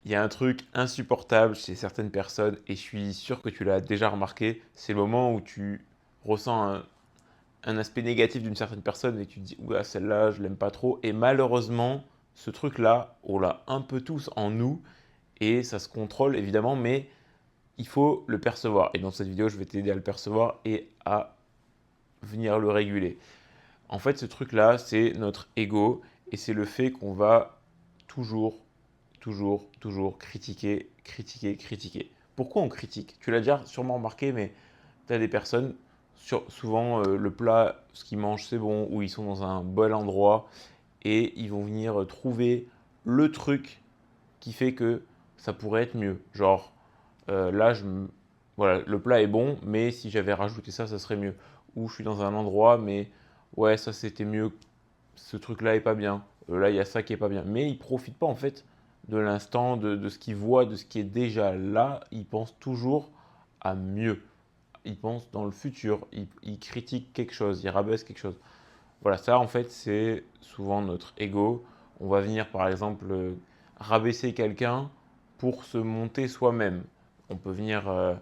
Il y a un truc insupportable chez certaines personnes, et je suis sûr que tu l'as déjà remarqué, c'est le moment où tu ressens un aspect négatif d'une certaine personne et tu te dis, ouah, celle-là, je l'aime pas trop. Et malheureusement, ce truc-là, on l'a un peu tous en nous, et ça se contrôle évidemment, mais il faut le percevoir. Et dans cette vidéo, je vais t'aider à le percevoir et à venir le réguler. En fait, ce truc-là, c'est notre ego, et c'est le fait qu'on va toujours, toujours critiquer, critiquer, critiquer. Pourquoi on critique? Tu l'as déjà sûrement remarqué, mais tu as des personnes, souvent le plat, ce qu'ils mangent, c'est bon, ou ils sont dans un bon endroit, et ils vont venir trouver le truc qui fait que ça pourrait être mieux. Genre, là, voilà, le plat est bon, mais si j'avais rajouté ça, ça serait mieux. Ou je suis dans un endroit, mais ouais, ça c'était mieux, ce truc-là est pas bien. Là, il y a ça qui est pas bien. Mais ils profitent pas en fait de l'instant, de ce qu'ils voient, de ce qui est déjà là. Ils pensent toujours à mieux. Ils pensent dans le futur. Ils critiquent quelque chose, ils rabaissent quelque chose. Voilà, ça en fait, c'est souvent notre ego. On va venir par exemple rabaisser quelqu'un pour se monter soi-même. On peut venir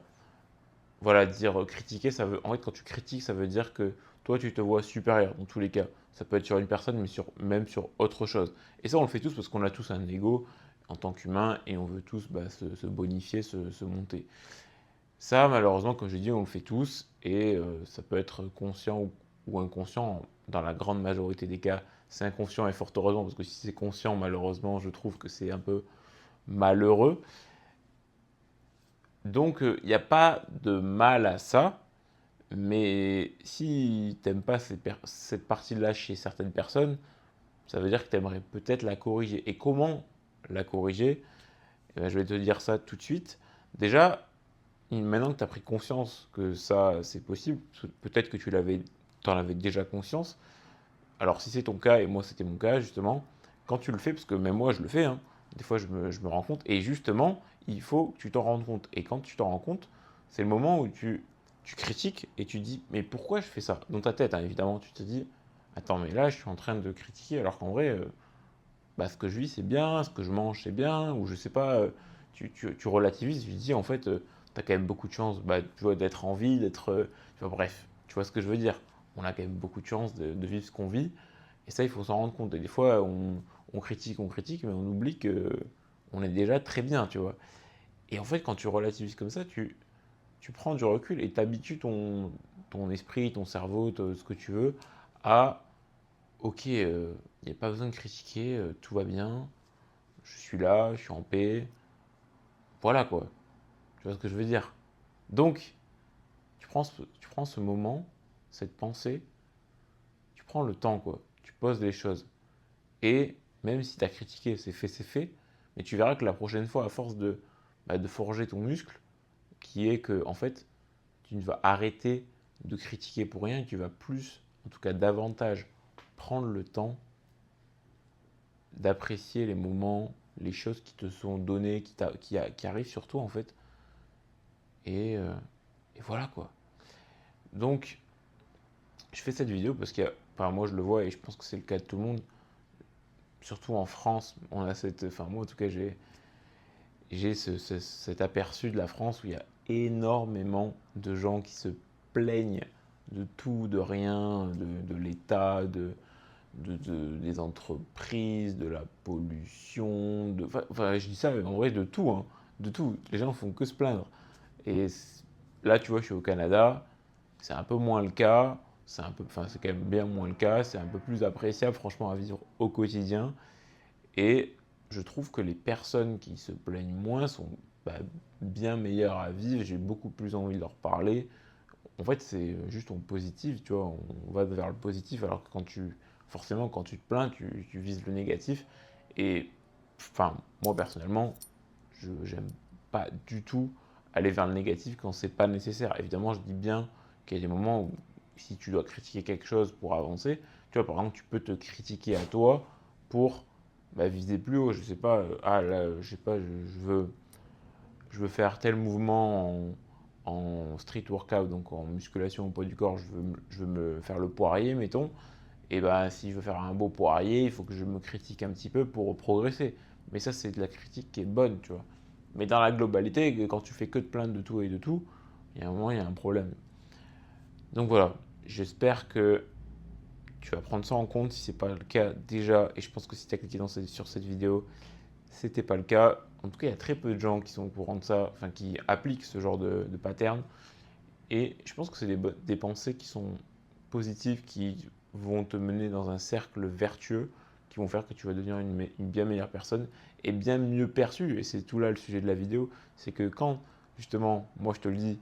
voilà, dire critiquer, ça veut, en fait, quand tu critiques, ça veut dire que toi, tu te vois supérieur dans tous les cas. Ça peut être sur une personne, mais même sur autre chose. Et ça, on le fait tous parce qu'on a tous un ego en tant qu'humain et on veut tous se bonifier, se monter. Ça, malheureusement, comme je dis, on le fait tous et ça peut être conscient ou inconscient. Dans la grande majorité des cas, c'est inconscient et fort heureusement parce que si c'est conscient, malheureusement, je trouve que c'est un peu malheureux. Donc, il n'y a pas de mal à ça. Mais si tu n'aimes pas cette partie-là chez certaines personnes, ça veut dire que tu aimerais peut-être la corriger. Et comment la corriger? Eh bien, je vais te dire ça tout de suite. Déjà, maintenant que tu as pris conscience que ça, c'est possible, peut-être que tu en avais déjà conscience. Alors, si c'est ton cas, et moi c'était mon cas, justement, quand tu le fais, parce que même moi je le fais, hein, des fois je me rends compte, et justement, il faut que tu t'en rendes compte. Et quand tu t'en rends compte, c'est le moment où tu critiques et tu dis, mais pourquoi je fais ça? Dans ta tête, hein, évidemment, tu te dis, attends, mais là je suis en train de critiquer, alors qu'en vrai, ce que je vis c'est bien, ce que je mange c'est bien, ou je sais pas, tu relativises, tu te dis, en fait, tu as quand même beaucoup de chance tu vois, d'être en vie, d'être. Tu vois, bref, tu vois ce que je veux dire. On a quand même beaucoup de chance de vivre ce qu'on vit. Et ça, il faut s'en rendre compte. Et des fois, on critique, mais on oublie que on est déjà très bien, tu vois. Et en fait, quand tu relativises comme ça, tu prends du recul et t'habitues ton esprit, ton cerveau, ce que tu veux, à ok, il n'y a pas besoin de critiquer, tout va bien, je suis là, je suis en paix. Voilà quoi. Tu vois ce que je veux dire? Donc, tu prends ce moment, cette pensée, tu prends le temps quoi. Tu poses les choses. Et même si tu as critiqué, c'est fait, mais tu verras que la prochaine fois, à force de forger ton muscle, qui est que, en fait, tu ne vas arrêter de critiquer pour rien et tu vas plus, en tout cas davantage, prendre le temps d'apprécier les moments, les choses qui te sont données, qui arrivent sur toi, en fait. Et, euh, et voilà quoi. Donc, je fais cette vidéo parce que, enfin, moi je le vois et je pense que c'est le cas de tout le monde, surtout en France, on a enfin moi en tout cas j'ai cet aperçu de la France où il y a énormément de gens qui se plaignent de tout, de rien, de l'État, des entreprises, de la pollution, enfin, je dis ça en vrai de tout, hein, de tout. Les gens font que se plaindre. Et là, tu vois, je suis au Canada, c'est un peu moins le cas, enfin, c'est quand même bien moins le cas, c'est un peu plus appréciable, franchement, à vivre au quotidien. Et je trouve que les personnes qui se plaignent moins sont bah, bien meilleures à vivre. J'ai beaucoup plus envie de leur parler. En fait, c'est juste on positif, tu vois. On va vers le positif, alors que forcément, quand tu te plains, tu vises le négatif. Et enfin, moi personnellement, je n'aime pas du tout aller vers le négatif quand c'est pas nécessaire. Évidemment, je dis bien qu'il y a des moments où si tu dois critiquer quelque chose pour avancer, tu vois, par exemple, tu peux te critiquer à toi pour viser plus haut. Je sais pas, ah là, je sais pas, je veux faire tel mouvement en street workout, donc en musculation au poids du corps, je veux me faire le poirier, mettons. Et ben, si je veux faire un beau poirier, il faut que je me critique un petit peu pour progresser. Mais ça, c'est de la critique qui est bonne, tu vois. Mais dans la globalité, quand tu fais que de plaindre de tout et de tout, il y a un moment, il y a un problème. Donc voilà, j'espère que tu vas prendre ça en compte si ce n'est pas le cas déjà. Et je pense que si tu as cliqué sur cette vidéo, c'était pas le cas. En tout cas, il y a très peu de gens qui sont au courant de ça, enfin qui appliquent ce genre de pattern. Et je pense que c'est des pensées qui sont positives, qui vont te mener dans un cercle vertueux, qui vont faire que tu vas devenir une bien meilleure personne et bien mieux perçue. Et c'est tout là le sujet de la vidéo, c'est que quand justement, moi je te le dis,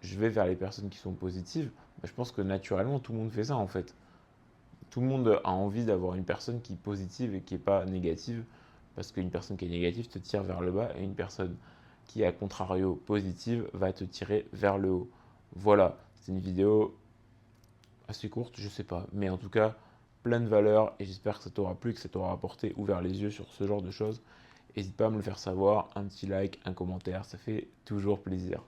je vais vers les personnes qui sont positives, bah, je pense que naturellement tout le monde fait ça en fait. Tout le monde a envie d'avoir une personne qui est positive et qui n'est pas négative, parce qu'une personne qui est négative te tire vers le bas et une personne qui est à contrario positive va te tirer vers le haut. Voilà, c'est une vidéo assez courte, je sais pas, mais en tout cas plein de valeur et j'espère que ça t'aura plu, que ça t'aura apporté, ouvert les yeux sur ce genre de choses. N'hésite pas à me le faire savoir, un petit like, un commentaire, ça fait toujours plaisir.